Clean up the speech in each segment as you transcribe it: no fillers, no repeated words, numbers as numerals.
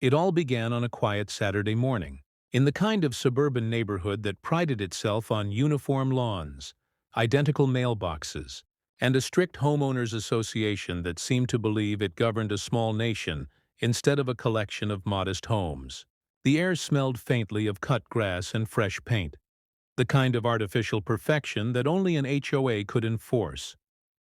It all began on a quiet Saturday morning, in the kind of suburban neighborhood that prided itself on uniform lawns, identical mailboxes, and a strict homeowners association that seemed to believe it governed a small nation instead of a collection of modest homes. The air smelled faintly of cut grass and fresh paint, the kind of artificial perfection that only an HOA could enforce.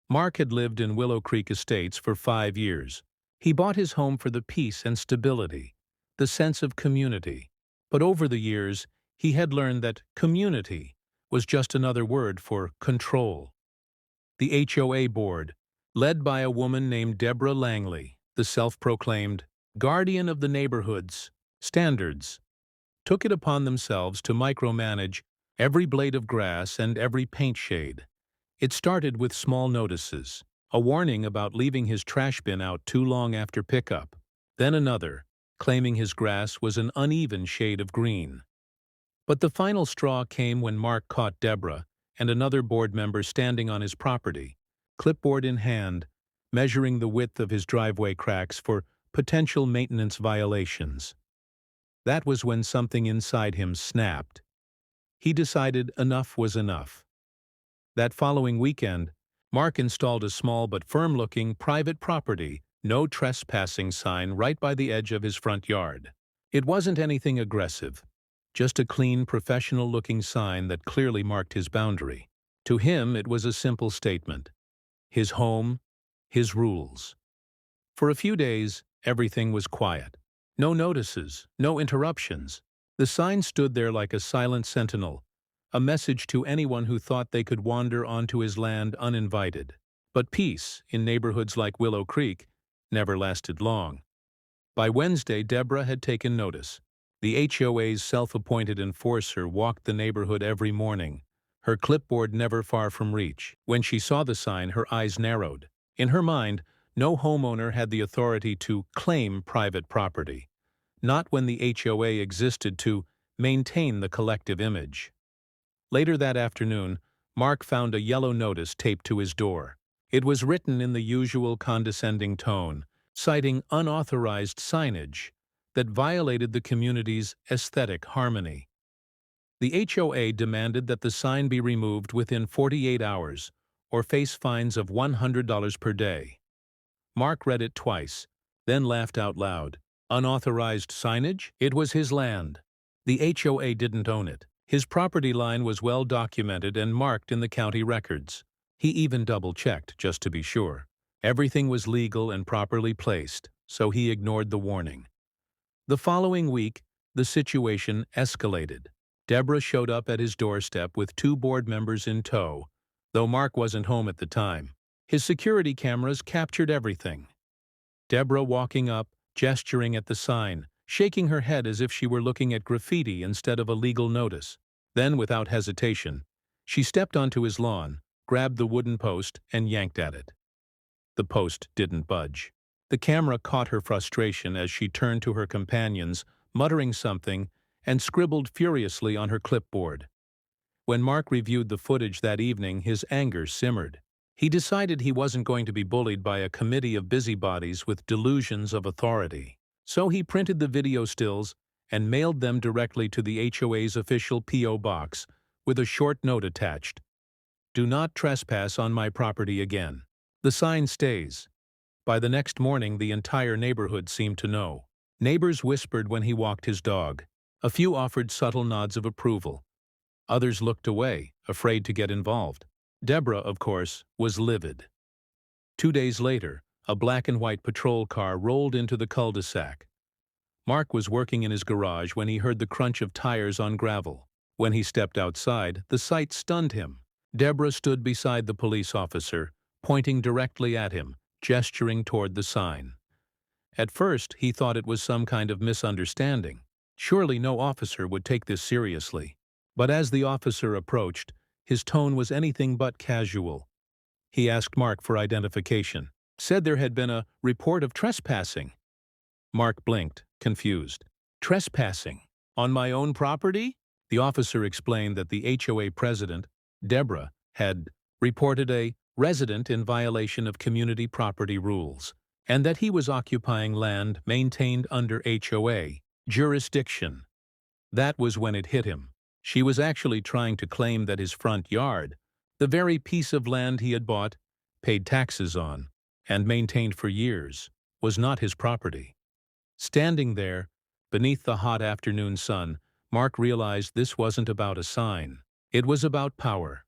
Mark had lived in Willow Creek Estates for 5 years. He bought his home for the peace and stability, the sense of community. But over the years, he had learned that community was just another word for control. The HOA board, led by a woman named Deborah Langley, the self-proclaimed guardian of the neighborhood's standards, took it upon themselves to micromanage every blade of grass and every paint shade. It started with small notices, a warning about leaving his trash bin out too long after pickup, then another, claiming his grass was an uneven shade of green. But the final straw came when Mark caught Deborah and another board member standing on his property, clipboard in hand, measuring the width of his driveway cracks for potential maintenance violations. That was when something inside him snapped. He decided enough was enough. That following weekend, Mark installed a small but firm-looking private property, no trespassing sign right by the edge of his front yard. It wasn't anything aggressive, just a clean, professional-looking sign that clearly marked his boundary. To him, it was a simple statement. His home, his rules. For a few days, everything was quiet. No notices, no interruptions. The sign stood there like a silent sentinel, a message to anyone who thought they could wander onto his land uninvited. But peace, in neighborhoods like Willow Creek, never lasted long. By Wednesday, Deborah had taken notice. The HOA's self-appointed enforcer walked the neighborhood every morning, her clipboard never far from reach. When she saw the sign, her eyes narrowed. In her mind, no homeowner had the authority to claim private property, not when the HOA existed to maintain the collective image. Later that afternoon, Mark found a yellow notice taped to his door. It was written in the usual condescending tone, citing unauthorized signage that violated the community's aesthetic harmony. The HOA demanded that the sign be removed within 48 hours or face fines of $100 per day. Mark read it twice, then laughed out loud. Unauthorized signage? It was his land. The HOA didn't own it. His property line was well documented and marked in the county records. He even double-checked, just to be sure. Everything was legal and properly placed, so he ignored the warning. The following week, the situation escalated. Deborah showed up at his doorstep with 2 board members in tow, though Mark wasn't home at the time. His security cameras captured everything. Deborah walking up, gesturing at the sign, shaking her head as if she were looking at graffiti instead of a legal notice. Then, without hesitation, she stepped onto his lawn, grabbed the wooden post, and yanked at it. The post didn't budge. The camera caught her frustration as she turned to her companions, muttering something, and scribbled furiously on her clipboard. When Mark reviewed the footage that evening, his anger simmered. He decided he wasn't going to be bullied by a committee of busybodies with delusions of authority. So he printed the video stills and mailed them directly to the HOA's official P.O. box with a short note attached. "Do not trespass on my property again." The sign stays. By the next morning, the entire neighborhood seemed to know. Neighbors whispered when he walked his dog. A few offered subtle nods of approval. Others looked away, afraid to get involved. Deborah, of course, was livid. 2 days later, a black and white patrol car rolled into the cul-de-sac. Mark was working in his garage when he heard the crunch of tires on gravel. When he stepped outside, the sight stunned him. Deborah stood beside the police officer, pointing directly at him, gesturing toward the sign. At first, he thought it was some kind of misunderstanding. Surely no officer would take this seriously. But as the officer approached, his tone was anything but casual. He asked Mark for identification. Said there had been a report of trespassing. Mark blinked, confused. Trespassing? On my own property? The officer explained that the HOA president, Deborah, had reported a resident in violation of community property rules. and that he was occupying land maintained under HOA jurisdiction. That was when it hit him. She was actually trying to claim that his front yard, the very piece of land he had bought, paid taxes on, and maintained for years, was not his property. Standing there, beneath the hot afternoon sun, Mark realized this wasn't about a sign. It was about power,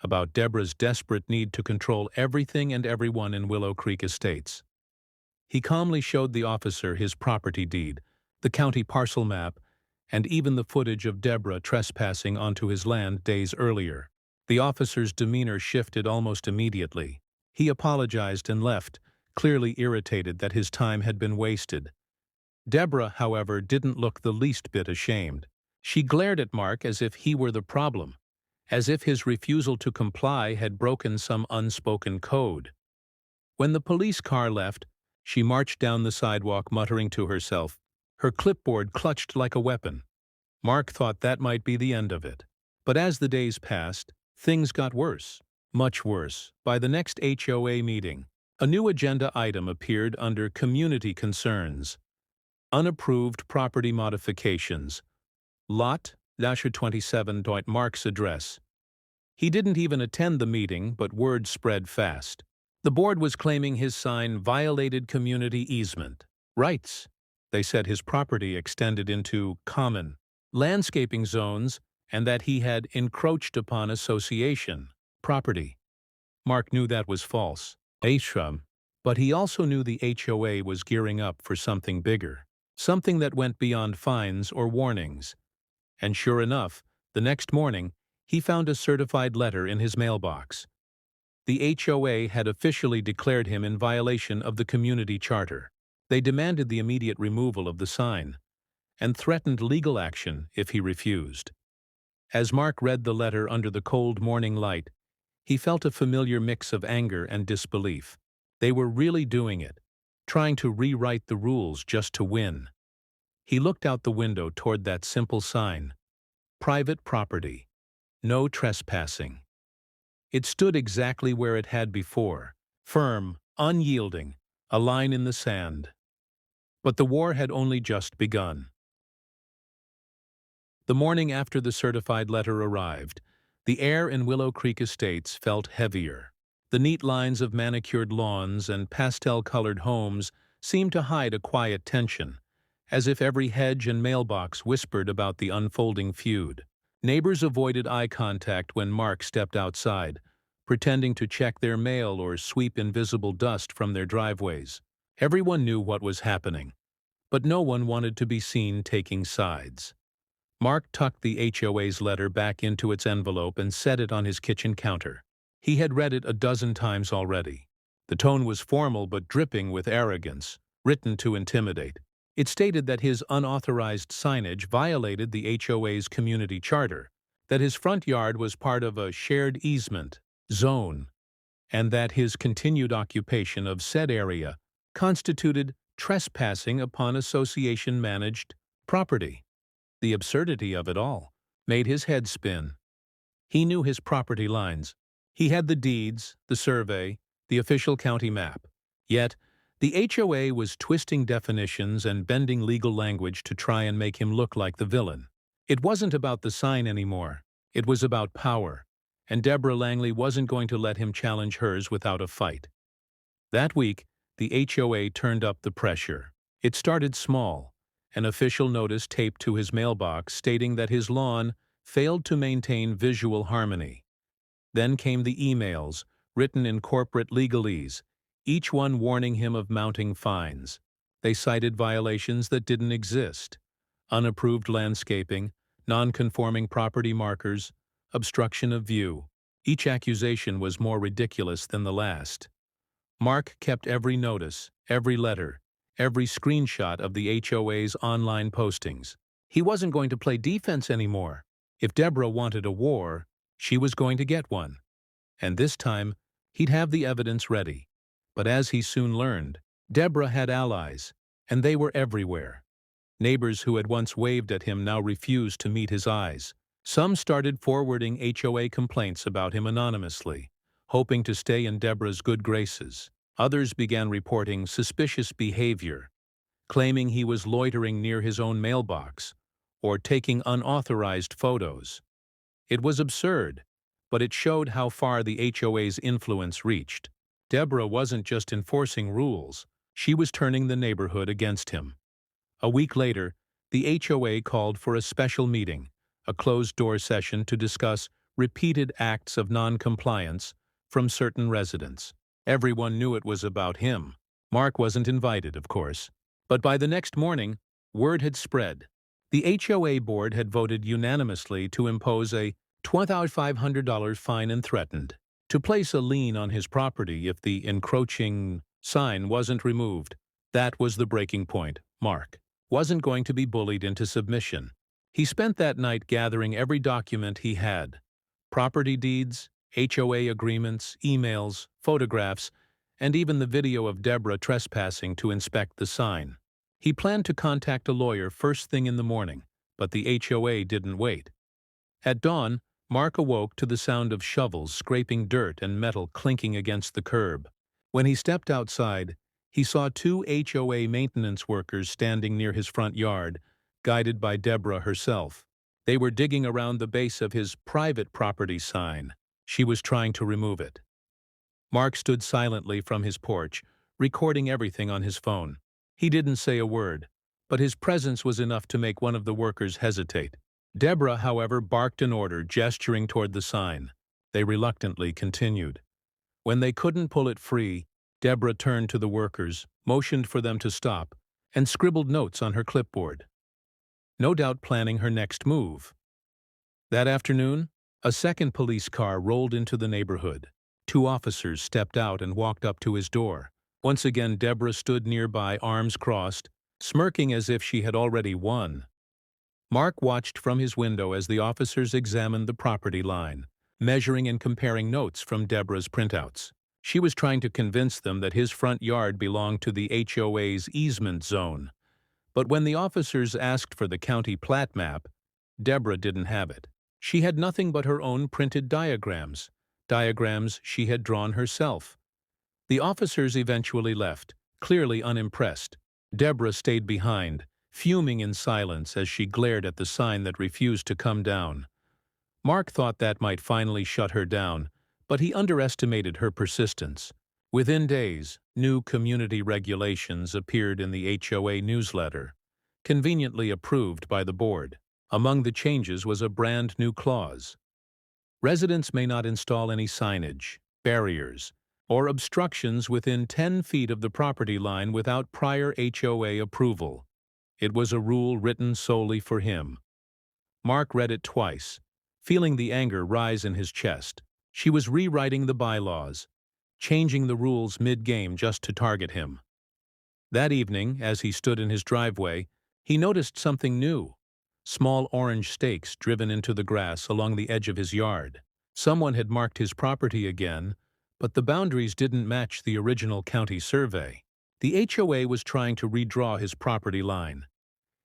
about Deborah's desperate need to control everything and everyone in Willow Creek Estates. He calmly showed the officer his property deed, the county parcel map, and even the footage of Deborah trespassing onto his land days earlier. The officer's demeanor shifted almost immediately. He apologized and left, clearly irritated that his time had been wasted. Deborah, however, didn't look the least bit ashamed. She glared at Mark as if he were the problem, as if his refusal to comply had broken some unspoken code. When the police car left, she marched down the sidewalk muttering to herself, her clipboard clutched like a weapon. Mark thought that might be the end of it. But as the days passed, things got worse, much worse. By the next HOA meeting, a new agenda item appeared under Community Concerns. Unapproved property modifications. Lot -27. Mark's address. He didn't even attend the meeting, but word spread fast. The board was claiming his sign violated community easement rights. They said his property extended into common landscaping zones and that he had encroached upon association property. Mark knew that was false. But he also knew the HOA was gearing up for something bigger, something that went beyond fines or warnings. And sure enough, the next morning, he found a certified letter in his mailbox. The HOA had officially declared him in violation of the community charter. They demanded the immediate removal of the sign and threatened legal action if he refused. As Mark read the letter under the cold morning light, he felt a familiar mix of anger and disbelief. They were really doing it, trying to rewrite the rules just to win. He looked out the window toward that simple sign, private property, no trespassing. It stood exactly where it had before, firm, unyielding, a line in the sand. But the war had only just begun. The morning after the certified letter arrived, the air in Willow Creek Estates felt heavier. The neat lines of manicured lawns and pastel-colored homes seemed to hide a quiet tension, as if every hedge and mailbox whispered about the unfolding feud. Neighbors avoided eye contact when Mark stepped outside, pretending to check their mail or sweep invisible dust from their driveways. Everyone knew what was happening, but no one wanted to be seen taking sides. Mark tucked the HOA's letter back into its envelope and set it on his kitchen counter. He had read it a dozen times already. The tone was formal but dripping with arrogance, written to intimidate. It stated that his unauthorized signage violated the HOA's community charter, that his front yard was part of a shared easement zone, and that his continued occupation of said area constituted trespassing upon association-managed property. The absurdity of it all made his head spin. He knew his property lines. He had the deeds, the survey, the official county map. Yet, the HOA was twisting definitions and bending legal language to try and make him look like the villain. It wasn't about the sign anymore. It was about power, and Deborah Langley wasn't going to let him challenge hers without a fight. That week, the HOA turned up the pressure. It started small, an official notice taped to his mailbox stating that his lawn failed to maintain visual harmony. Then came the emails, written in corporate legalese, each one warning him of mounting fines. They cited violations that didn't exist: unapproved landscaping, non-conforming property markers, obstruction of view. Each accusation was more ridiculous than the last. Mark kept every notice, every letter, every screenshot of the HOA's online postings. He wasn't going to play defense anymore. If Deborah wanted a war, she was going to get one. And this time, he'd have the evidence ready. But as he soon learned, Deborah had allies, and they were everywhere. Neighbors who had once waved at him now refused to meet his eyes. Some started forwarding HOA complaints about him anonymously, hoping to stay in Deborah's good graces. Others began reporting suspicious behavior, claiming he was loitering near his own mailbox or taking unauthorized photos. It was absurd, but it showed how far the HOA's influence reached. Deborah wasn't just enforcing rules, she was turning the neighborhood against him. A week later, the HOA called for a special meeting, a closed-door session to discuss repeated acts of non-compliance from certain residents. Everyone knew it was about him. Mark wasn't invited, of course. But by the next morning, word had spread. The HOA board had voted unanimously to impose a $2,500 fine and threatened to place a lien on his property if the encroaching sign wasn't removed. That was the breaking point. Mark wasn't going to be bullied into submission. He spent that night gathering every document he had: property deeds, HOA agreements, emails, photographs, and even the video of Deborah trespassing to inspect the sign. He planned to contact a lawyer first thing in the morning, but the HOA didn't wait. At dawn, Mark awoke to the sound of shovels scraping dirt and metal clinking against the curb. When he stepped outside, he saw two HOA maintenance workers standing near his front yard, guided by Deborah herself. They were digging around the base of his private property sign. She was trying to remove it. Mark stood silently from his porch, recording everything on his phone. He didn't say a word, but his presence was enough to make one of the workers hesitate. Deborah, however, barked an order, gesturing toward the sign. They reluctantly continued. When they couldn't pull it free, Deborah turned to the workers, motioned for them to stop, and scribbled notes on her clipboard, no doubt planning her next move. That afternoon, a second police car rolled into the neighborhood. Two officers stepped out and walked up to his door. Once again, Deborah stood nearby, arms crossed, smirking as if she had already won. Mark watched from his window as the officers examined the property line, measuring and comparing notes from Deborah's printouts. She was trying to convince them that his front yard belonged to the HOA's easement zone. But when the officers asked for the county plat map, Deborah didn't have it. She had nothing but her own printed diagrams she had drawn herself. The officers eventually left, clearly unimpressed. Deborah stayed behind, fuming in silence as she glared at the sign that refused to come down. Mark thought that might finally shut her down, but he underestimated her persistence. Within days, new community regulations appeared in the HOA newsletter, conveniently approved by the board. Among the changes was a brand new clause. Residents may not install any signage, barriers, or obstructions within 10 feet of the property line without prior HOA approval. It was a rule written solely for him. Mark read it twice, feeling the anger rise in his chest. She was rewriting the bylaws, changing the rules mid-game just to target him. That evening, as he stood in his driveway, he noticed something new: small orange stakes driven into the grass along the edge of his yard. Someone had marked his property again, but the boundaries didn't match the original county survey. The HOA was trying to redraw his property line.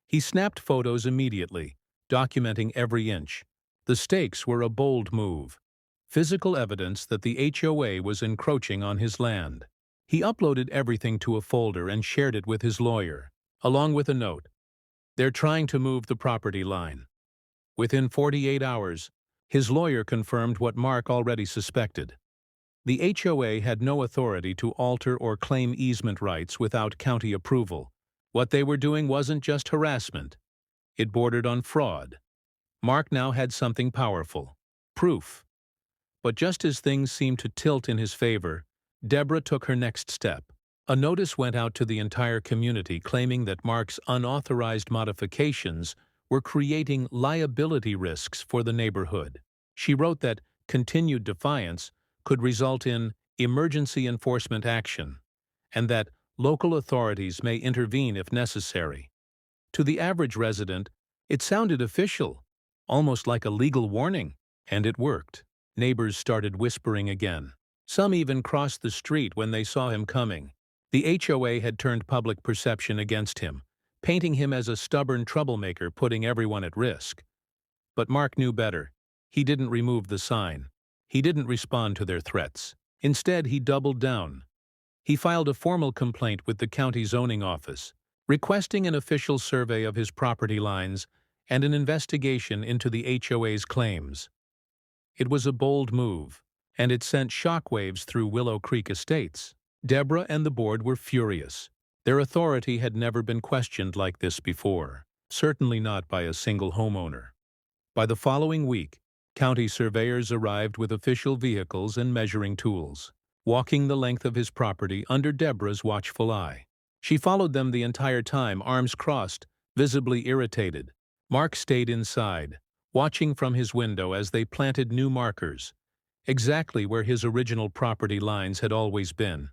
He snapped photos immediately, documenting every inch. The stakes were a bold move, physical evidence that the HOA was encroaching on his land. He uploaded everything to a folder and shared it with his lawyer, along with a note: "They're trying to move the property line." Within 48 hours, his lawyer confirmed what Mark already suspected. The HOA had no authority to alter or claim easement rights without county approval. What they were doing wasn't just harassment. It bordered on fraud. Mark now had something powerful: proof. But just as things seemed to tilt in his favor, Deborah took her next step. A notice went out to the entire community claiming that Mark's unauthorized modifications were creating liability risks for the neighborhood. She wrote that continued defiance could result in emergency enforcement action, and that local authorities may intervene if necessary. To the average resident, it sounded official, almost like a legal warning, and it worked. Neighbors started whispering again. Some even crossed the street when they saw him coming. The HOA had turned public perception against him, painting him as a stubborn troublemaker putting everyone at risk. But Mark knew better. He didn't remove the sign. He didn't respond to their threats. Instead, he doubled down. He filed a formal complaint with the county zoning office, requesting an official survey of his property lines and an investigation into the HOA's claims. It was a bold move, and it sent shockwaves through Willow Creek Estates. Deborah and the board were furious. Their authority had never been questioned like this before, certainly not by a single homeowner. By the following week, county surveyors arrived with official vehicles and measuring tools, walking the length of his property under Deborah's watchful eye. She followed them the entire time, arms crossed, visibly irritated. Mark stayed inside, watching from his window as they planted new markers, exactly where his original property lines had always been.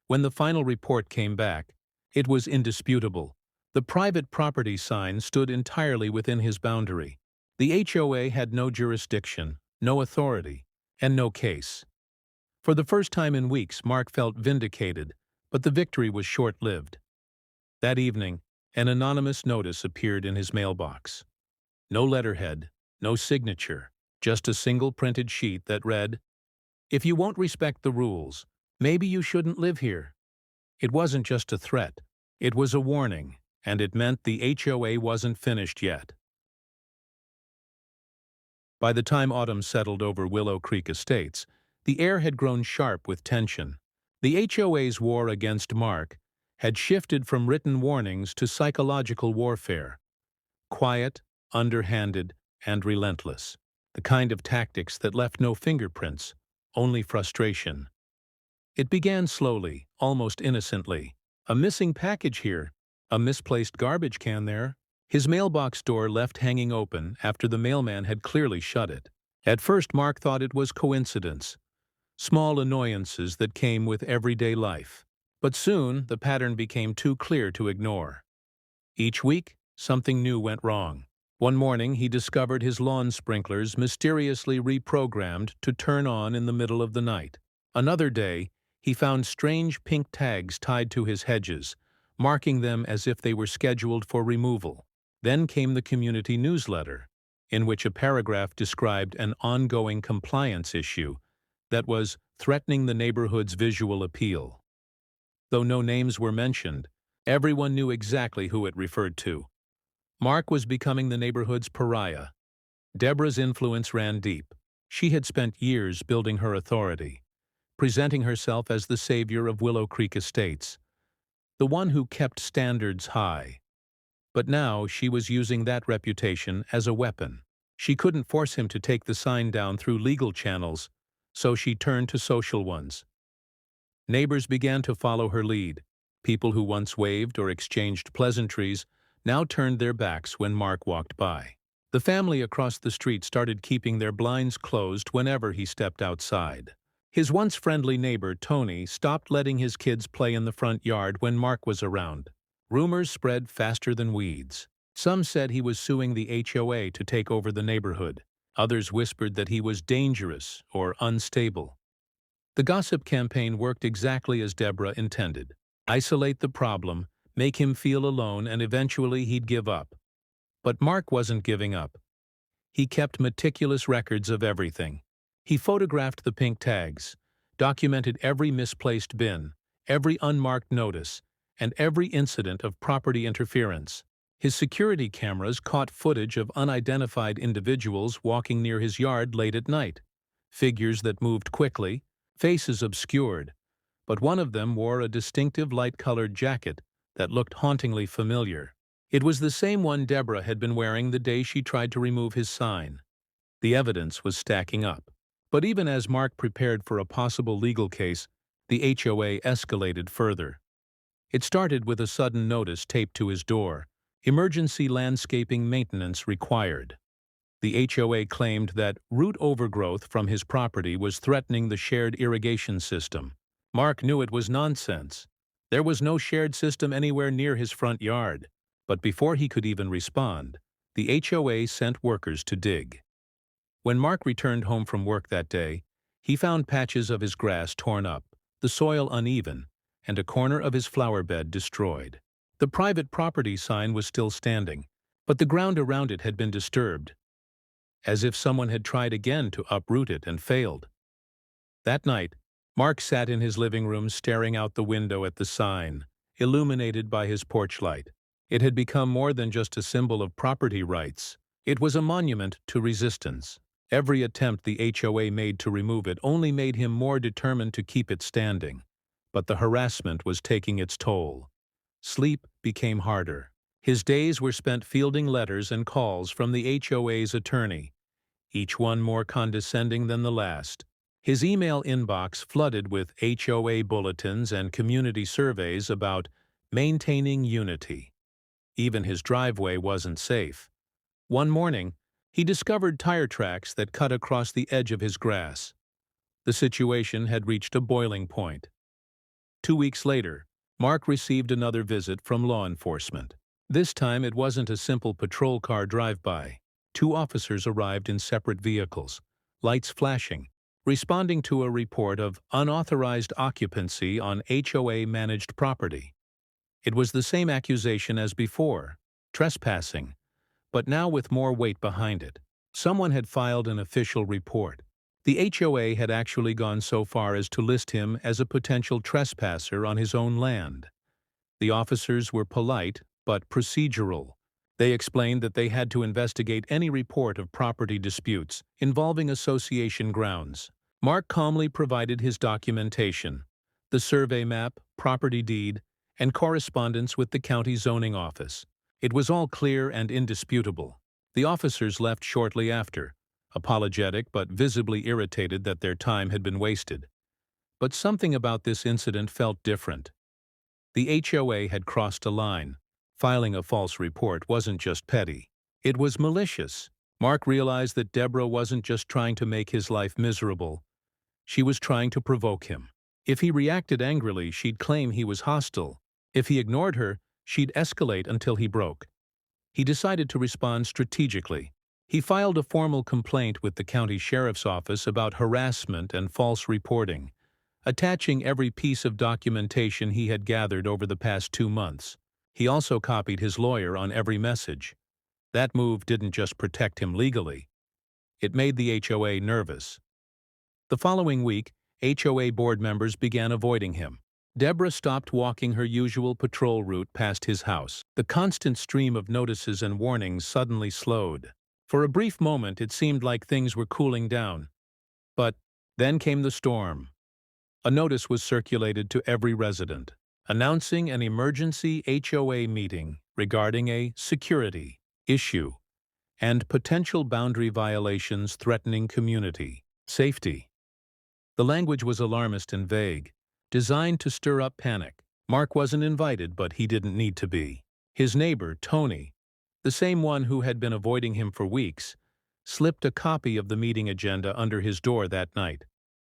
When the final report came back, it was indisputable. The private property sign stood entirely within his boundary. The HOA had no jurisdiction, no authority, and no case. For the first time in weeks, Mark felt vindicated, but the victory was short-lived. That evening, an anonymous notice appeared in his mailbox. No letterhead, no signature, just a single printed sheet that read, "If you won't respect the rules, maybe you shouldn't live here." It wasn't just a threat. It was a warning, and it meant the HOA wasn't finished yet. By the time autumn settled over Willow Creek Estates, the air had grown sharp with tension. The HOA's war against Mark had shifted from written warnings to psychological warfare. Quiet, underhanded, and relentless. The kind of tactics that left no fingerprints, only frustration. It began slowly, almost innocently. A missing package here, a misplaced garbage can there. His mailbox door left hanging open after the mailman had clearly shut it. At first, Mark thought it was coincidence, small annoyances that came with everyday life. But soon, the pattern became too clear to ignore. Each week, something new went wrong. One morning, he discovered his lawn sprinklers mysteriously reprogrammed to turn on in the middle of the night. Another day, he found strange pink tags tied to his hedges, marking them as if they were scheduled for removal. Then came the community newsletter, in which a paragraph described an ongoing compliance issue that was threatening the neighborhood's visual appeal. Though no names were mentioned, everyone knew exactly who it referred to. Mark was becoming the neighborhood's pariah. Deborah's influence ran deep. She had spent years building her authority, presenting herself as the savior of Willow Creek Estates, the one who kept standards high. But now she was using that reputation as a weapon. She couldn't force him to take the sign down through legal channels, so she turned to social ones. Neighbors began to follow her lead. People who once waved or exchanged pleasantries now turned their backs when Mark walked by. The family across the street started keeping their blinds closed whenever he stepped outside. His once friendly neighbor, Tony, stopped letting his kids play in the front yard when Mark was around. Rumors spread faster than weeds. Some said he was suing the HOA to take over the neighborhood. Others whispered that he was dangerous or unstable. The gossip campaign worked exactly as Deborah intended. Isolate the problem, make him feel alone, and eventually he'd give up. But Mark wasn't giving up. He kept meticulous records of everything. He photographed the pink tags, documented every misplaced bin, every unmarked notice, and every incident of property interference. His security cameras caught footage of unidentified individuals walking near his yard late at night. Figures that moved quickly, faces obscured, but one of them wore a distinctive light-colored jacket that looked hauntingly familiar. It was the same one Deborah had been wearing the day she tried to remove his sign. The evidence was stacking up. But even as Mark prepared for a possible legal case, the HOA escalated further. It started with a sudden notice taped to his door: emergency landscaping maintenance required. The HOA claimed that root overgrowth from his property was threatening the shared irrigation system. Mark knew it was nonsense. There was no shared system anywhere near his front yard. But before he could even respond, the HOA sent workers to dig. When Mark returned home from work that day, he found patches of his grass torn up, the soil uneven, and a corner of his flower bed destroyed. The private property sign was still standing, but the ground around it had been disturbed, as if someone had tried again to uproot it and failed. That night, Mark sat in his living room staring out the window at the sign, illuminated by his porch light. It had become more than just a symbol of property rights. It was a monument to resistance. Every attempt the HOA made to remove it only made him more determined to keep it standing. But the harassment was taking its toll. Sleep became harder. His days were spent fielding letters and calls from the HOA's attorney, each one more condescending than the last. His email inbox flooded with HOA bulletins and community surveys about maintaining unity. Even his driveway wasn't safe. One morning, he discovered tire tracks that cut across the edge of his grass. The situation had reached a boiling point. 2 weeks later, Mark received another visit from law enforcement. This time it wasn't a simple patrol car drive-by. 2 officers arrived in separate vehicles, lights flashing, responding to a report of unauthorized occupancy on HOA-managed property. It was the same accusation as before, trespassing, but now with more weight behind it. Someone had filed an official report. The HOA had actually gone so far as to list him as a potential trespasser on his own land. The officers were polite but procedural. They explained that they had to investigate any report of property disputes involving association grounds. Mark calmly provided his documentation, the survey map, property deed, and correspondence with the county zoning office. It was all clear and indisputable. The officers left shortly after, apologetic but visibly irritated that their time had been wasted. But something about this incident felt different. The HOA had crossed a line. Filing a false report wasn't just petty. It was malicious. Mark realized that Deborah wasn't just trying to make his life miserable. She was trying to provoke him. If he reacted angrily, she'd claim he was hostile. If he ignored her, she'd escalate until he broke. He decided to respond strategically. He filed a formal complaint with the county sheriff's office about harassment and false reporting, attaching every piece of documentation he had gathered over the past 2 months. He also copied his lawyer on every message. That move didn't just protect him legally. It made the HOA nervous. The following week, HOA board members began avoiding him. Deborah stopped walking her usual patrol route past his house. The constant stream of notices and warnings suddenly slowed. For a brief moment, it seemed like things were cooling down. But then came the storm. A notice was circulated to every resident, announcing an emergency HOA meeting regarding a security issue and potential boundary violations threatening community safety. The language was alarmist and vague, designed to stir up panic. Mark wasn't invited, but he didn't need to be. His neighbor, Tony, the same one who had been avoiding him for weeks, slipped a copy of the meeting agenda under his door that night.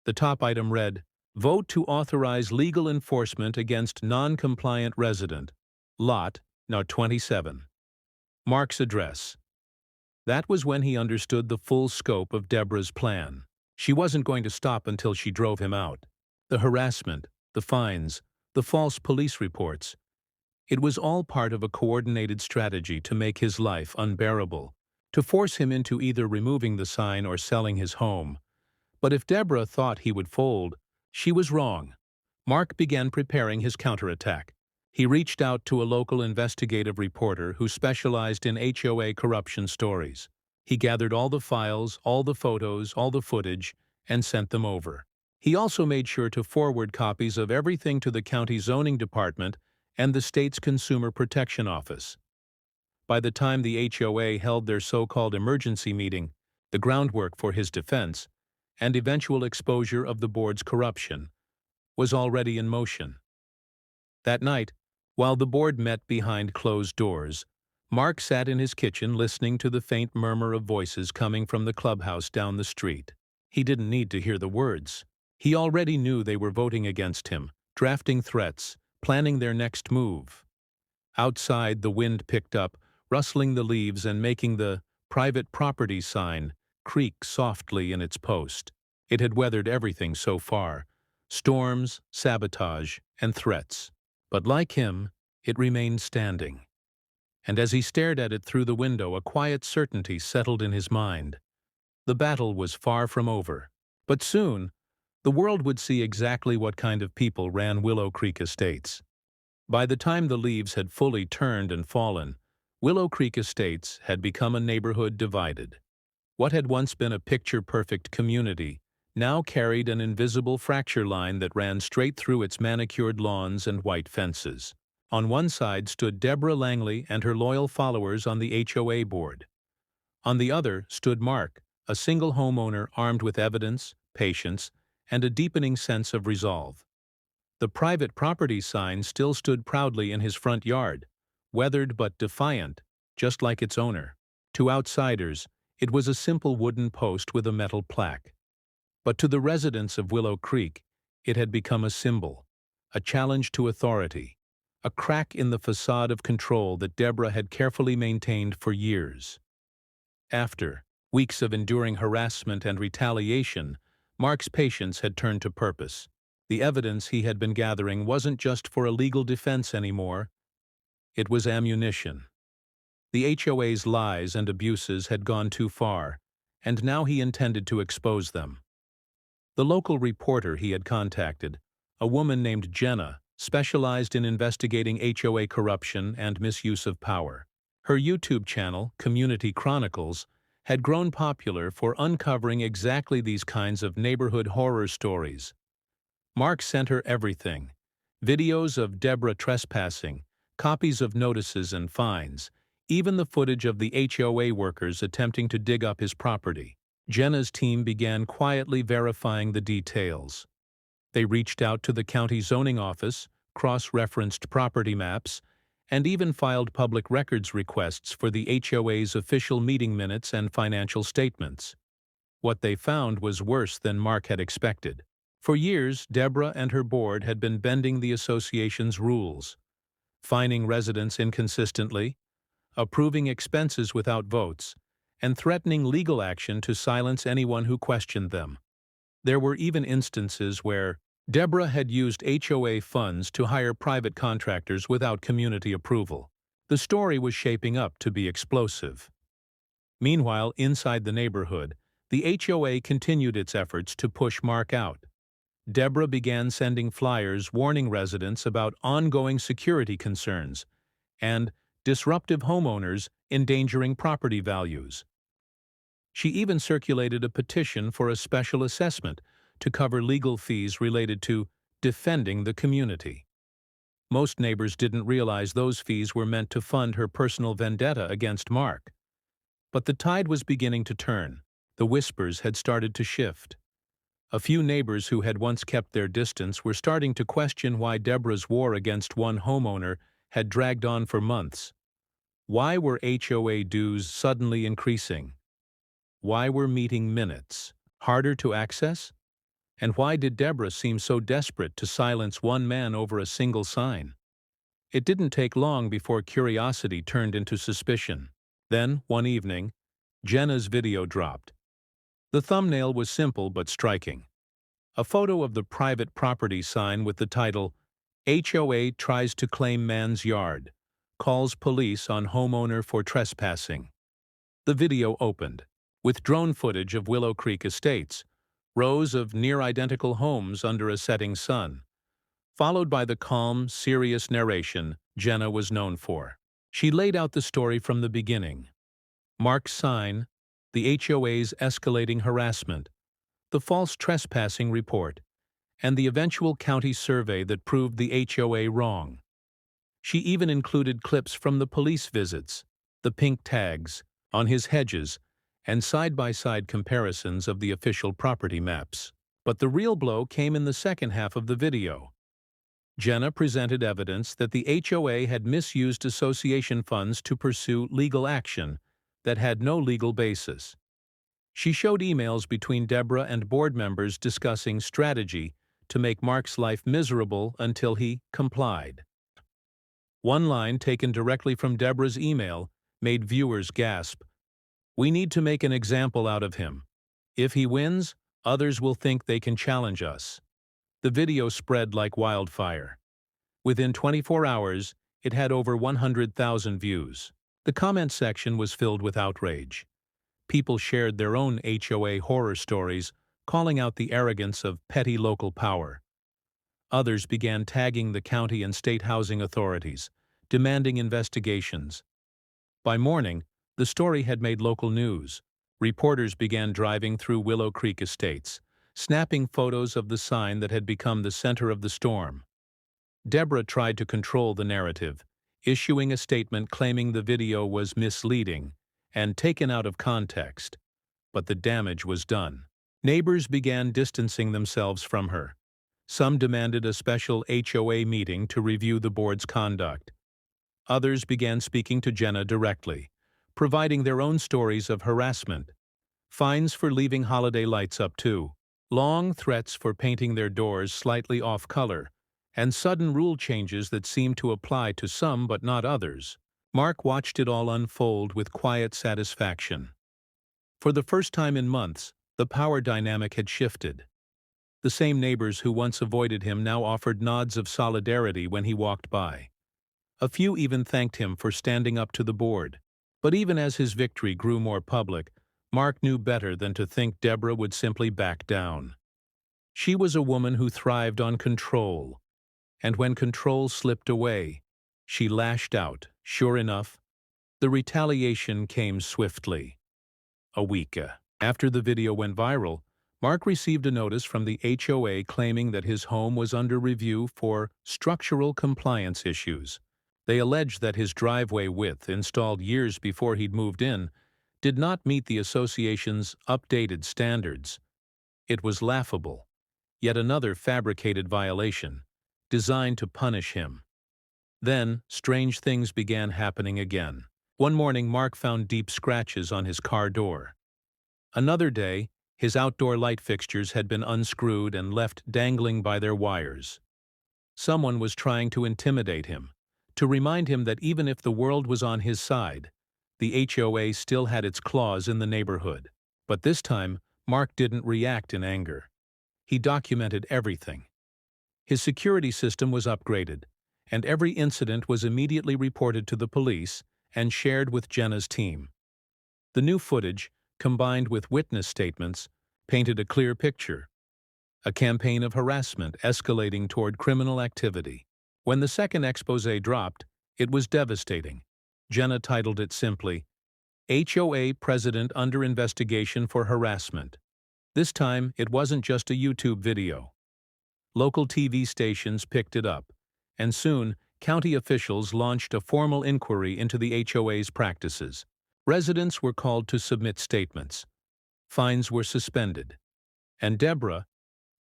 The top item read, "Vote to authorize legal enforcement against non-compliant resident, Lot, No. 27. Mark's address." That was when he understood the full scope of Deborah's plan. She wasn't going to stop until she drove him out. The harassment, the fines, the false police reports. It was all part of a coordinated strategy to make his life unbearable, to force him into either removing the sign or selling his home. But if Deborah thought he would fold, she was wrong. Mark began preparing his counterattack. He reached out to a local investigative reporter who specialized in HOA corruption stories. He gathered all the files, all the photos, all the footage, and sent them over. He also made sure to forward copies of everything to the county zoning department and the state's Consumer Protection Office. By the time the HOA held their so-called emergency meeting, the groundwork for his defense and eventual exposure of the board's corruption was already in motion. That night, while the board met behind closed doors, Mark sat in his kitchen listening to the faint murmur of voices coming from the clubhouse down the street. He didn't need to hear the words. He already knew they were voting against him, drafting threats, planning their next move. Outside, the wind picked up, rustling the leaves and making the private property sign creak softly in its post. It had weathered everything so far: storms, sabotage, and threats. But like him, it remained standing. And as he stared at it through the window, a quiet certainty settled in his mind. The battle was far from over. But soon, the world would see exactly what kind of people ran Willow Creek Estates. By the time the leaves had fully turned and fallen, Willow Creek Estates had become a neighborhood divided. What had once been a picture-perfect community now carried an invisible fracture line that ran straight through its manicured lawns and white fences. On one side stood Deborah Langley and her loyal followers on the HOA board. On the other stood Mark, a single homeowner armed with evidence, patience, and a deepening sense of resolve. The private property sign still stood proudly in his front yard, weathered but defiant, just like its owner. To outsiders, it was a simple wooden post with a metal plaque. But to the residents of Willow Creek, it had become a symbol, a challenge to authority, a crack in the facade of control that Deborah had carefully maintained for years. After weeks of enduring harassment and retaliation, Mark's patience had turned to purpose. The evidence he had been gathering wasn't just for a legal defense anymore, it was ammunition. The HOA's lies and abuses had gone too far, and now he intended to expose them. The local reporter he had contacted, a woman named Jenna, specialized in investigating HOA corruption and misuse of power. Her YouTube channel, Community Chronicles, had grown popular for uncovering exactly these kinds of neighborhood horror stories. Mark sent her everything: videos of Deborah trespassing, copies of notices and fines, even the footage of the HOA workers attempting to dig up his property. Jenna's team began quietly verifying the details. They reached out to the county zoning office, cross-referenced property maps, and even filed public records requests for the HOA's official meeting minutes and financial statements. What they found was worse than Mark had expected. For years, Deborah and her board had been bending the association's rules, fining residents inconsistently, approving expenses without votes, and threatening legal action to silence anyone who questioned them. There were even instances where Deborah had used HOA funds to hire private contractors without community approval. The story was shaping up to be explosive. Meanwhile, inside the neighborhood, the HOA continued its efforts to push Mark out. Deborah began sending flyers warning residents about ongoing security concerns and disruptive homeowners endangering property values. She even circulated a petition for a special assessment to cover legal fees related to defending the community. Most neighbors didn't realize those fees were meant to fund her personal vendetta against Mark. But the tide was beginning to turn. The whispers had started to shift. A few neighbors who had once kept their distance were starting to question why Deborah's war against one homeowner had dragged on for months. Why were HOA dues suddenly increasing? Why were meeting minutes harder to access? And why did Deborah seem so desperate to silence one man over a single sign? It didn't take long before curiosity turned into suspicion. Then, one evening, Jenna's video dropped. The thumbnail was simple but striking. A photo of the private property sign with the title, "HOA tries to claim man's yard, calls police on homeowner for trespassing." The video opened with drone footage of Willow Creek Estates, rows of near-identical homes under a setting sun, followed by the calm, serious narration Jenna was known for. She laid out the story from the beginning. Mark's sign, the HOA's escalating harassment, the false trespassing report, and the eventual county survey that proved the HOA wrong. She even included clips from the police visits, the pink tags on his hedges, and side-by-side comparisons of the official property maps. But the real blow came in the second half of the video. Jenna presented evidence that the HOA had misused association funds to pursue legal action that had no legal basis. She showed emails between Deborah and board members discussing strategy to make Mark's life miserable until he complied. One line taken directly from Deborah's email made viewers gasp. "We need to make an example out of him. If he wins, others will think they can challenge us." The video spread like wildfire. Within 24 hours, it had over 100,000 views. The comment section was filled with outrage. People shared their own HOA horror stories, calling out the arrogance of petty local power. Others began tagging the county and state housing authorities, demanding investigations. By morning, the story had made local news. Reporters began driving through Willow Creek Estates, snapping photos of the sign that had become the center of the storm. Deborah tried to control the narrative, issuing a statement claiming the video was misleading and taken out of context. But the damage was done. Neighbors began distancing themselves from her. Some demanded a special HOA meeting to review the board's conduct. Others began speaking to Jenna directly, providing their own stories of harassment. Fines for leaving holiday lights up too, long threats for painting their doors slightly off color, and sudden rule changes that seemed to apply to some but not others. Mark watched it all unfold with quiet satisfaction. For the first time in months, the power dynamic had shifted. The same neighbors who once avoided him now offered nods of solidarity when he walked by. A few even thanked him for standing up to the board. But even as his victory grew more public, Mark knew better than to think Deborah would simply back down. She was a woman who thrived on control, and when control slipped away, she lashed out. Sure enough, the retaliation came swiftly. A week after the video went viral, Mark received a notice from the HOA claiming that his home was under review for structural compliance issues. They alleged that his driveway width, installed years before he'd moved in, did not meet the association's updated standards. It was laughable. Yet another fabricated violation, designed to punish him. Then, strange things began happening again. One morning, Mark found deep scratches on his car door. Another day, his outdoor light fixtures had been unscrewed and left dangling by their wires. Someone was trying to intimidate him, to remind him that even if the world was on his side, the HOA still had its claws in the neighborhood. But this time, Mark didn't react in anger. He documented everything. His security system was upgraded, and every incident was immediately reported to the police and shared with Jenna's team. The new footage, combined with witness statements, painted a clear picture. A campaign of harassment escalating toward criminal activity. When the second exposé dropped, it was devastating. Jenna titled it simply, HOA President Under Investigation for Harassment. This time, it wasn't just a YouTube video. Local TV stations picked it up, and soon, county officials launched a formal inquiry into the HOA's practices. Residents were called to submit statements. Fines were suspended. And Deborah,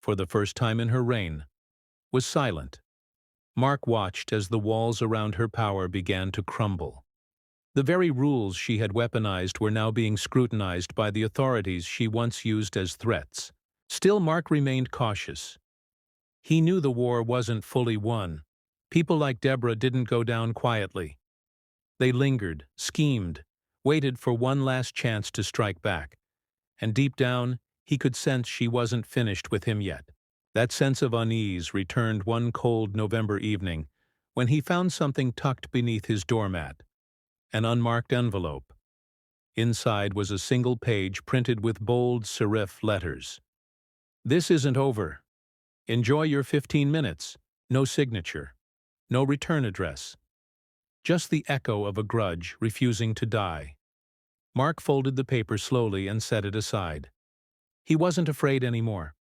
for the first time in her reign, was silent. Mark watched as the walls around her power began to crumble. The very rules she had weaponized were now being scrutinized by the authorities she once used as threats. Still, Mark remained cautious. He knew the war wasn't fully won. People like Deborah didn't go down quietly. They lingered, schemed, waited for one last chance to strike back. And deep down, he could sense she wasn't finished with him yet. That sense of unease returned one cold November evening when he found something tucked beneath his doormat. An unmarked envelope. Inside was a single page printed with bold serif letters. This isn't over. Enjoy your 15 minutes. No signature. No return address. Just the echo of a grudge refusing to die. Mark folded the paper slowly and set it aside. He wasn't afraid anymore.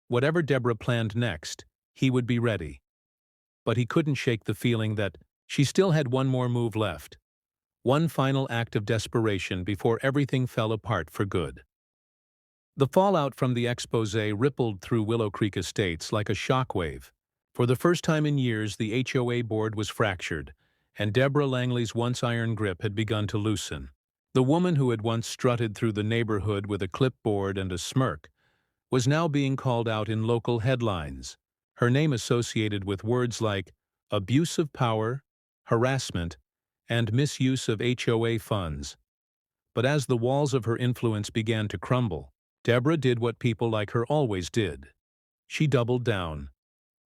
Whatever Deborah planned next, he would be ready. But he couldn't shake the feeling that she still had one more move left. One final act of desperation before everything fell apart for good. The fallout from the exposé rippled through Willow Creek Estates like a shockwave. For the first time in years, the HOA board was fractured, and Deborah Langley's once iron grip had begun to loosen. The woman who had once strutted through the neighborhood with a clipboard and a smirk was now being called out in local headlines, her name associated with words like abuse of power, harassment, and misuse of HOA funds. But as the walls of her influence began to crumble, Deborah did what people like her always did. She doubled down.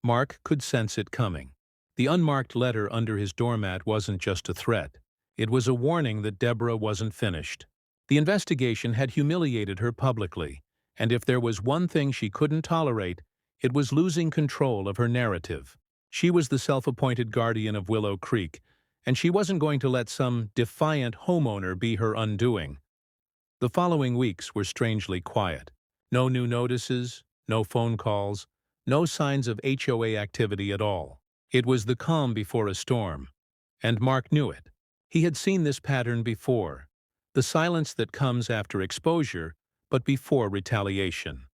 Mark could sense it coming. The unmarked letter under his doormat wasn't just a threat. It was a warning that Deborah wasn't finished. The investigation had humiliated her publicly, And if there was one thing she couldn't tolerate, it was losing control of her narrative. She was the self-appointed guardian of Willow Creek, and she wasn't going to let some defiant homeowner be her undoing. The following weeks were strangely quiet. No new notices, no phone calls, no signs of HOA activity at all. It was the calm before a storm. And Mark knew it. He had seen this pattern before. The silence that comes after exposure, but before retaliation.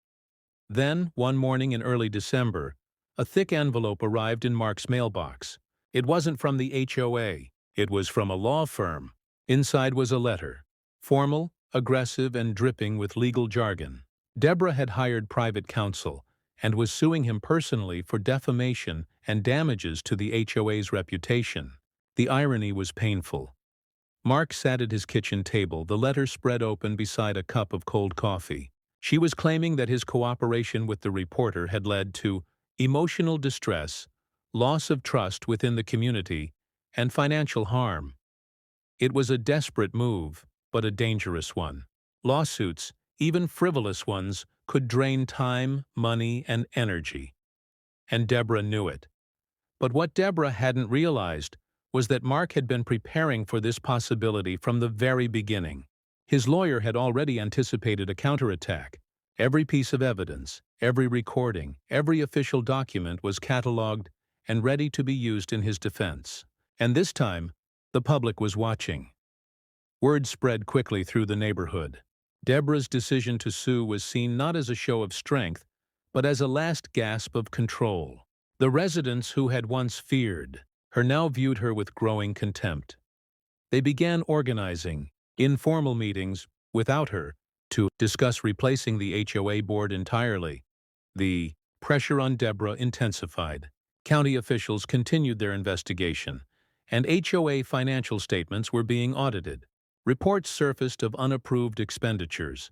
Then, one morning in early December, a thick envelope arrived in Mark's mailbox. It wasn't from the HOA. It was from a law firm. Inside was a letter. Formal, aggressive, and dripping with legal jargon. Deborah had hired private counsel and was suing him personally for defamation and damages to the HOA's reputation. The irony was painful. Mark sat at his kitchen table, the letter spread open beside a cup of cold coffee. She was claiming that his cooperation with the reporter had led to emotional distress, loss of trust within the community, and financial harm. It was a desperate move, but a dangerous one. Lawsuits, even frivolous ones, could drain time, money, and energy. And Deborah knew it. But what Deborah hadn't realized was that Mark had been preparing for this possibility from the very beginning. His lawyer had already anticipated a counterattack. Every piece of evidence, every recording, every official document was catalogued and ready to be used in his defense. And this time, the public was watching. Word spread quickly through the neighborhood. Deborah's decision to sue was seen not as a show of strength, but as a last gasp of control. The residents who had once feared her now viewed her with growing contempt. They began organizing informal meetings without her to discuss replacing the HOA board entirely. The pressure on Deborah intensified. County officials continued their investigation, and HOA financial statements were being audited. Reports surfaced of unapproved expenditures,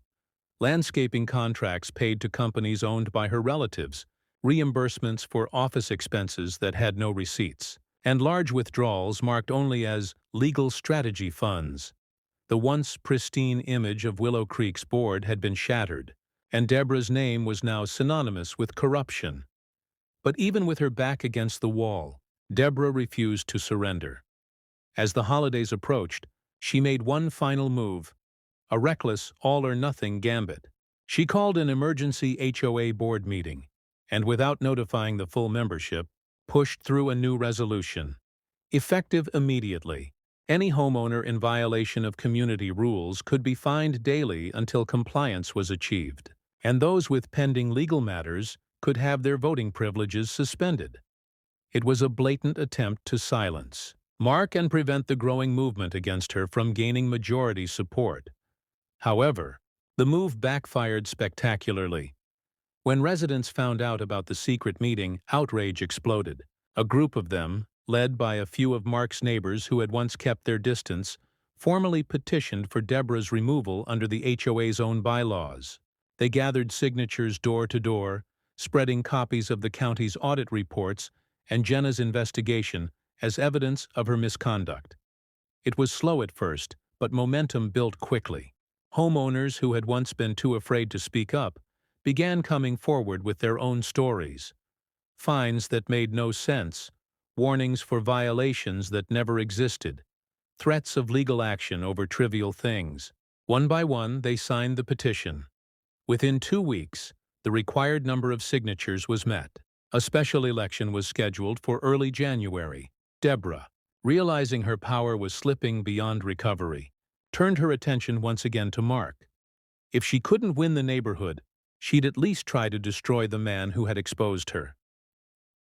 landscaping contracts paid to companies owned by her relatives, reimbursements for office expenses that had no receipts, and large withdrawals marked only as legal strategy funds. The once pristine image of Willow Creek's board had been shattered, and Deborah's name was now synonymous with corruption. But even with her back against the wall, Deborah refused to surrender. As the holidays approached, she made one final move, a reckless all-or-nothing gambit. She called an emergency HOA board meeting, and without notifying the full membership, pushed through a new resolution. Effective immediately, any homeowner in violation of community rules could be fined daily until compliance was achieved, and those with pending legal matters could have their voting privileges suspended. It was a blatant attempt to silence Mark and prevent the growing movement against her from gaining majority support. However, the move backfired spectacularly. When residents found out about the secret meeting, outrage exploded. A group of them, led by a few of Mark's neighbors who had once kept their distance, formally petitioned for Deborah's removal under the HOA's own bylaws. They gathered signatures door to door, spreading copies of the county's audit reports and Jenna's investigation as evidence of her misconduct. It was slow at first, but momentum built quickly. Homeowners who had once been too afraid to speak up began coming forward with their own stories. Fines that made no sense, warnings for violations that never existed, threats of legal action over trivial things. One by one, they signed the petition. Within 2 weeks, the required number of signatures was met. A special election was scheduled for early January. Deborah, realizing her power was slipping beyond recovery, turned her attention once again to Mark. If she couldn't win the neighborhood, she'd at least try to destroy the man who had exposed her.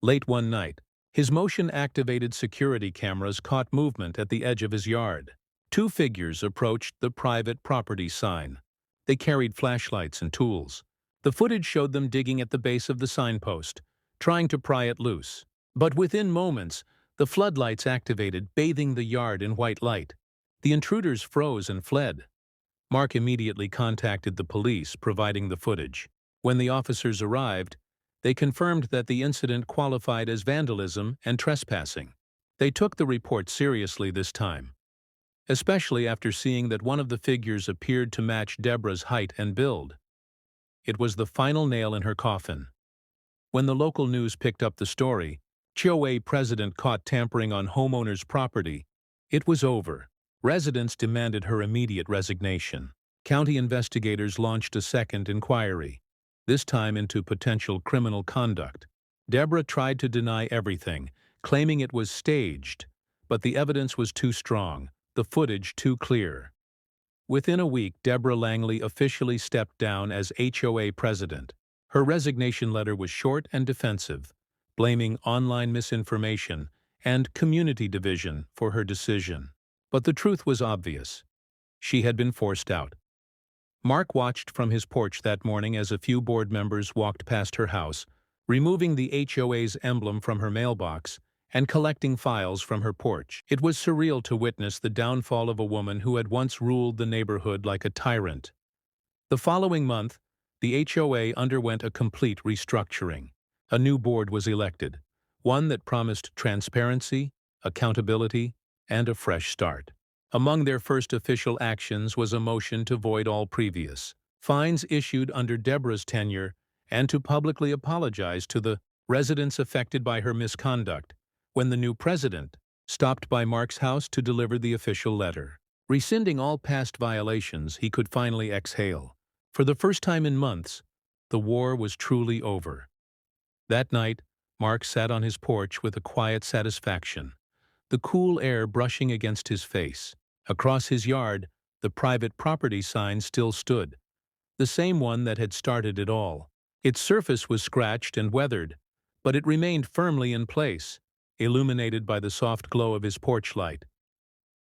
Late one night, his motion-activated security cameras caught movement at the edge of his yard. 2 figures approached the private property sign. They carried flashlights and tools. The footage showed them digging at the base of the signpost, trying to pry it loose. But within moments, the floodlights activated, bathing the yard in white light. The intruders froze and fled. Mark immediately contacted the police, providing the footage. When the officers arrived, they confirmed that the incident qualified as vandalism and trespassing. They took the report seriously this time, especially after seeing that one of the figures appeared to match Deborah's height and build. It was the final nail in her coffin. When the local news picked up the story, HOA president caught tampering on homeowner's property, it was over. Residents demanded her immediate resignation. County investigators launched a second inquiry, this time into potential criminal conduct. Deborah tried to deny everything, claiming it was staged, but the evidence was too strong, the footage too clear. Within a week, Deborah Langley officially stepped down as HOA president. Her resignation letter was short and defensive, blaming online misinformation and community division for her decision. But the truth was obvious. She had been forced out. Mark watched from his porch that morning as a few board members walked past her house, removing the HOA's emblem from her mailbox and collecting files from her porch. It was surreal to witness the downfall of a woman who had once ruled the neighborhood like a tyrant. The following month, the HOA underwent a complete restructuring. A new board was elected, one that promised transparency, accountability, and a fresh start. Among their first official actions was a motion to void all previous fines issued under Deborah's tenure and to publicly apologize to the residents affected by her misconduct when the new president stopped by Mark's house to deliver the official letter. Rescinding all past violations, he could finally exhale. For the first time in months, the war was truly over. That night, Mark sat on his porch with a quiet satisfaction, the cool air brushing against his face. Across his yard, the private property sign still stood, the same one that had started it all. Its surface was scratched and weathered, but it remained firmly in place, illuminated by the soft glow of his porch light.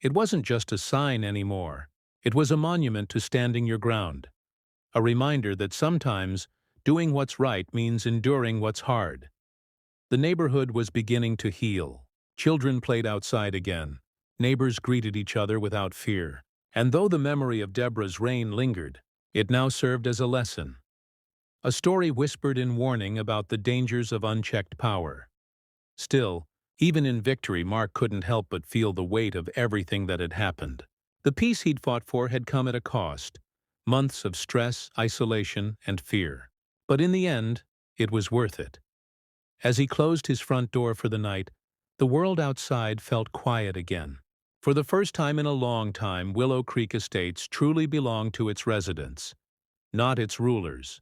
It wasn't just a sign anymore. It was a monument to standing your ground, a reminder that sometimes doing what's right means enduring what's hard. The neighborhood was beginning to heal. Children played outside again. Neighbors greeted each other without fear. And though the memory of Deborah's reign lingered, it now served as a lesson. A story whispered in warning about the dangers of unchecked power. Still, even in victory, Mark couldn't help but feel the weight of everything that had happened. The peace he'd fought for had come at a cost. Months of stress, isolation, and fear. But in the end, it was worth it. As he closed his front door for the night, the world outside felt quiet again. For the first time in a long time, Willow Creek Estates truly belonged to its residents, not its rulers.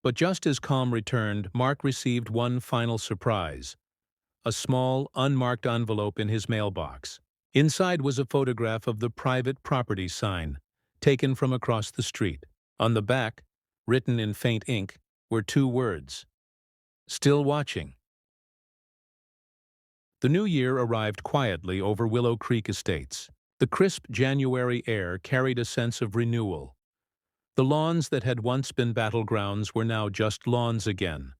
But just as calm returned, Mark received one final surprise. A small, unmarked envelope in his mailbox. Inside was a photograph of the private property sign, taken from across the street. On the back, written in faint ink, were two words: "Still watching." The new year arrived quietly over Willow Creek Estates. The crisp January air carried a sense of renewal. The lawns that had once been battlegrounds were now just lawns again.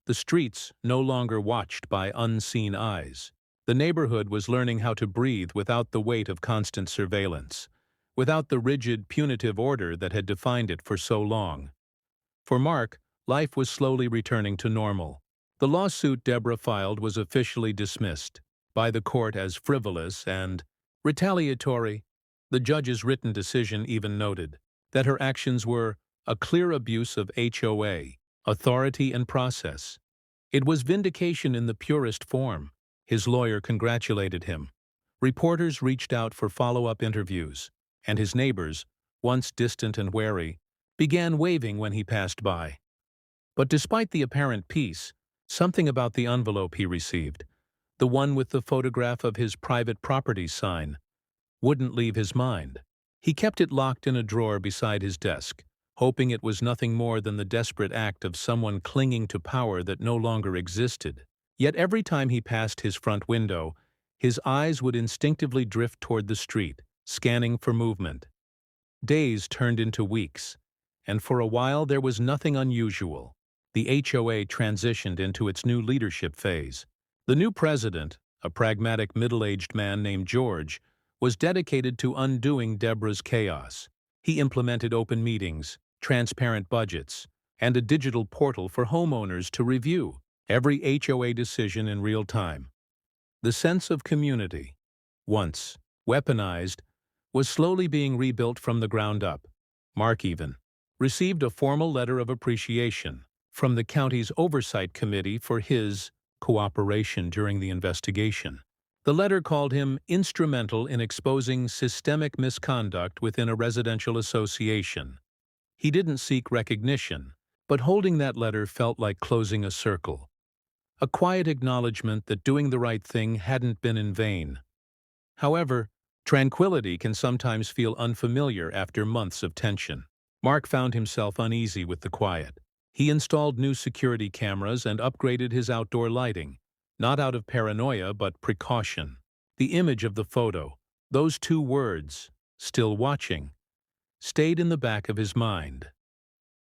The streets no longer watched by unseen eyes. The neighborhood was learning how to breathe without the weight of constant surveillance, without the rigid, punitive order that had defined it for so long. For Mark, life was slowly returning to normal. The lawsuit Deborah filed was officially dismissed by the court as frivolous and retaliatory. The judge's written decision even noted that her actions were a clear abuse of HOA, authority and process. It was vindication in the purest form. His lawyer congratulated him. Reporters reached out for follow-up interviews, and his neighbors, once distant and wary, began waving when he passed by. But despite the apparent peace, something about the envelope he received, the one with the photograph of his private property sign, wouldn't leave his mind. He kept it locked in a drawer beside his desk, hoping it was nothing more than the desperate act of someone clinging to power that no longer existed. Yet every time he passed his front window, his eyes would instinctively drift toward the street, scanning for movement. Days turned into weeks, and for a while there was nothing unusual. The HOA transitioned into its new leadership phase. The new president, a pragmatic middle-aged man named George, was dedicated to undoing Deborah's chaos. He implemented open meetings, transparent budgets, and a digital portal for homeowners to review every HOA decision in real time. The sense of community, once weaponized, was slowly being rebuilt from the ground up. Mark even received a formal letter of appreciation from the county's oversight committee for his cooperation during the investigation. The letter called him instrumental in exposing systemic misconduct within a residential association. He didn't seek recognition, but holding that letter felt like closing a circle. A quiet acknowledgement that doing the right thing hadn't been in vain. However, tranquility can sometimes feel unfamiliar after months of tension. Mark found himself uneasy with the quiet. He installed new security cameras and upgraded his outdoor lighting, not out of paranoia but precaution. The image of the photo, those two words, "still watching," stayed in the back of his mind.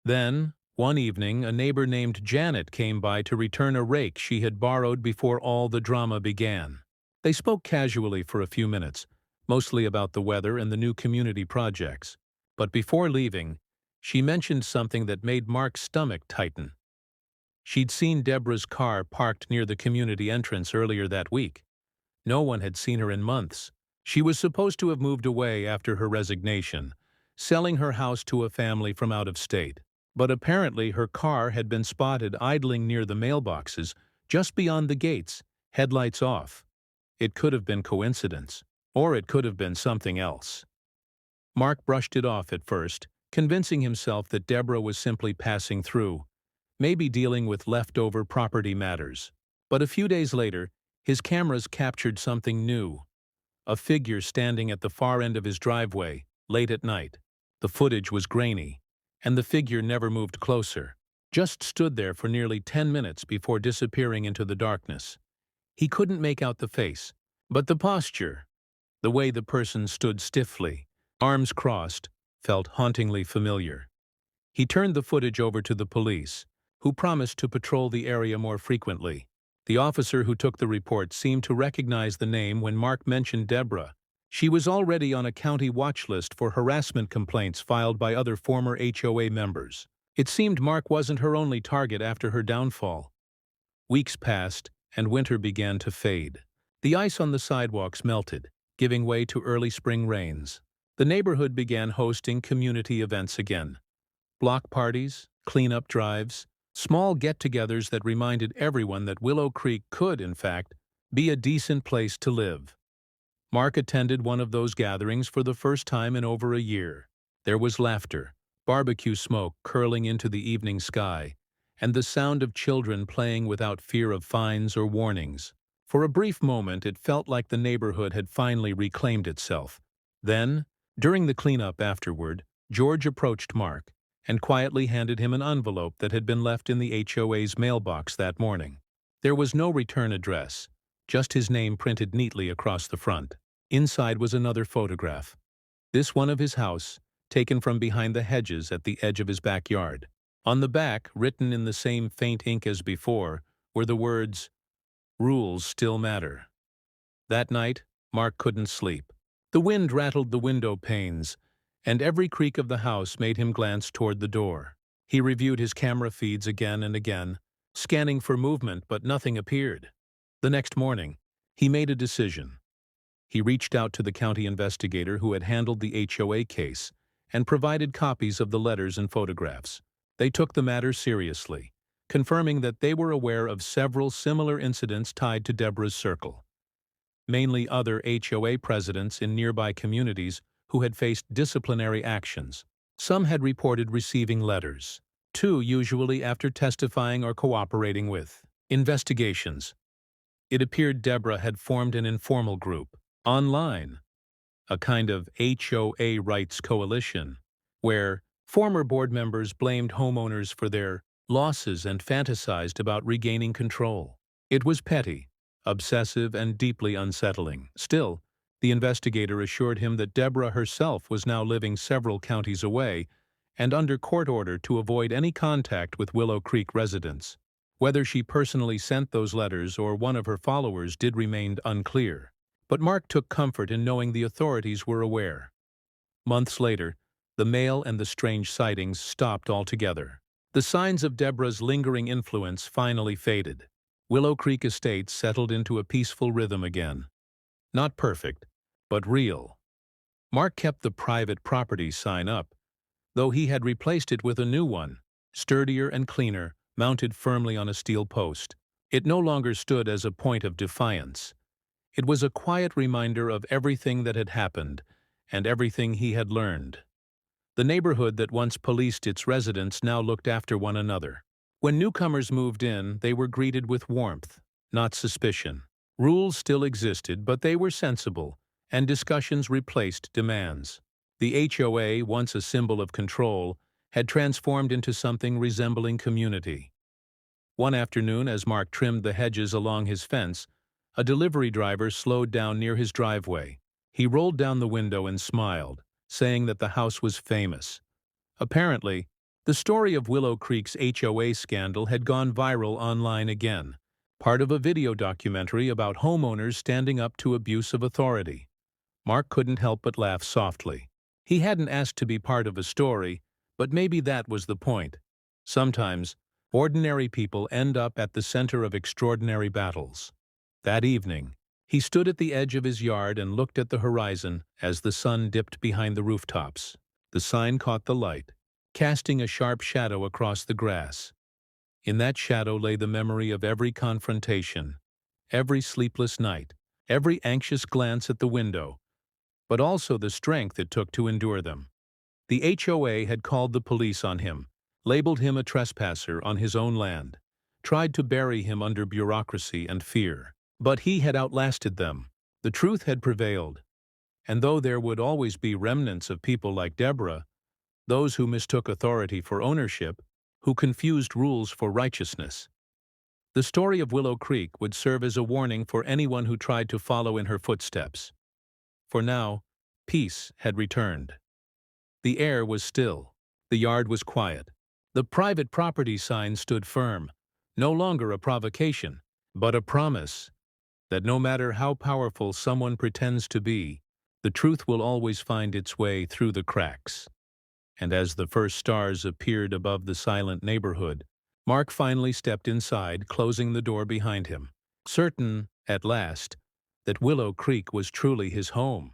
Then, one evening, a neighbor named Janet came by to return a rake she had borrowed before all the drama began. They spoke casually for a few minutes, mostly about the weather and the new community projects. But before leaving, she mentioned something that made Mark's stomach tighten. She'd seen Deborah's car parked near the community entrance earlier that week. No one had seen her in months. She was supposed to have moved away after her resignation, selling her house to a family from out of state. But apparently her car had been spotted idling near the mailboxes, just beyond the gates, headlights off. It could have been coincidence, or it could have been something else. Mark brushed it off at first, convincing himself that Deborah was simply passing through, maybe dealing with leftover property matters. But a few days later, his cameras captured something new. A figure standing at the far end of his driveway, late at night. The footage was grainy, and the figure never moved closer, just stood there for nearly 10 minutes before disappearing into the darkness. He couldn't make out the face, but the posture, the way the person stood stiffly, arms crossed, felt hauntingly familiar. He turned the footage over to the police, who promised to patrol the area more frequently. The officer who took the report seemed to recognize the name when Mark mentioned Deborah. She was already on a county watch list for harassment complaints filed by other former HOA members. It seemed Mark wasn't her only target after her downfall. Weeks passed, and winter began to fade. The ice on the sidewalks melted, giving way to early spring rains. The neighborhood began hosting community events again. Block parties, cleanup drives, small get-togethers that reminded everyone that Willow Creek could, in fact, be a decent place to live. Mark attended one of those gatherings for the first time in over a year. There was laughter, barbecue smoke curling into the evening sky, and the sound of children playing without fear of fines or warnings. For a brief moment, it felt like the neighborhood had finally reclaimed itself. Then, during the cleanup afterward, George approached Mark and quietly handed him an envelope that had been left in the HOA's mailbox that morning. There was no return address, just his name printed neatly across the front. Inside was another photograph, this one of his house, taken from behind the hedges at the edge of his backyard. On the back, written in the same faint ink as before, were the words, "Rules still matter." That night, Mark couldn't sleep. The wind rattled the window panes, and every creak of the house made him glance toward the door. He reviewed his camera feeds again and again, scanning for movement, but nothing appeared. The next morning, he made a decision. He reached out to the county investigator who had handled the HOA case and provided copies of the letters and photographs. They took the matter seriously, confirming that they were aware of several similar incidents tied to Deborah's circle. Mainly other HOA presidents in nearby communities who had faced disciplinary actions. Some had reported receiving letters, too, usually after testifying or cooperating with investigations. It appeared Deborah had formed an informal group, online, a kind of HOA rights coalition, where former board members blamed homeowners for their losses and fantasized about regaining control. It was petty, obsessive, and deeply unsettling. Still, the investigator assured him that Deborah herself was now living several counties away and under court order to avoid any contact with Willow Creek residents. Whether she personally sent those letters or one of her followers did remain unclear. But Mark took comfort in knowing the authorities were aware. Months later, the mail and the strange sightings stopped altogether. The signs of Deborah's lingering influence finally faded. Willow Creek Estates settled into a peaceful rhythm again. Not perfect, but real. Mark kept the private property sign up, though he had replaced it with a new one, sturdier and cleaner, mounted firmly on a steel post. It no longer stood as a point of defiance. It was a quiet reminder of everything that had happened and everything he had learned. The neighborhood that once policed its residents now looked after one another. When newcomers moved in, they were greeted with warmth, not suspicion. Rules still existed, but they were sensible, and discussions replaced demands. The HOA, once a symbol of control, had transformed into something resembling community. One afternoon, as Mark trimmed the hedges along his fence, a delivery driver slowed down near his driveway. He rolled down the window and smiled, saying that the house was famous. Apparently, the story of Willow Creek's HOA scandal had gone viral online again, part of a video documentary about homeowners standing up to abuse of authority. Mark couldn't help but laugh softly. He hadn't asked to be part of a story, but maybe that was the point. Sometimes, ordinary people end up at the center of extraordinary battles. That evening, he stood at the edge of his yard and looked at the horizon as the sun dipped behind the rooftops. The sign caught the light, casting a sharp shadow across the grass. In that shadow lay the memory of every confrontation, every sleepless night, every anxious glance at the window, but also the strength it took to endure them. The HOA had called the police on him, labeled him a trespasser on his own land, tried to bury him under bureaucracy and fear. But he had outlasted them. The truth had prevailed. And though there would always be remnants of people like Deborah, those who mistook authority for ownership, who confused rules for righteousness, the story of Willow Creek would serve as a warning for anyone who tried to follow in her footsteps. For now, peace had returned. The air was still. The yard was quiet. The private property sign stood firm, no longer a provocation, but a promise that no matter how powerful someone pretends to be, the truth will always find its way through the cracks. And as the first stars appeared above the silent neighborhood, Mark finally stepped inside, closing the door behind him, certain, at last, that Willow Creek was truly his home.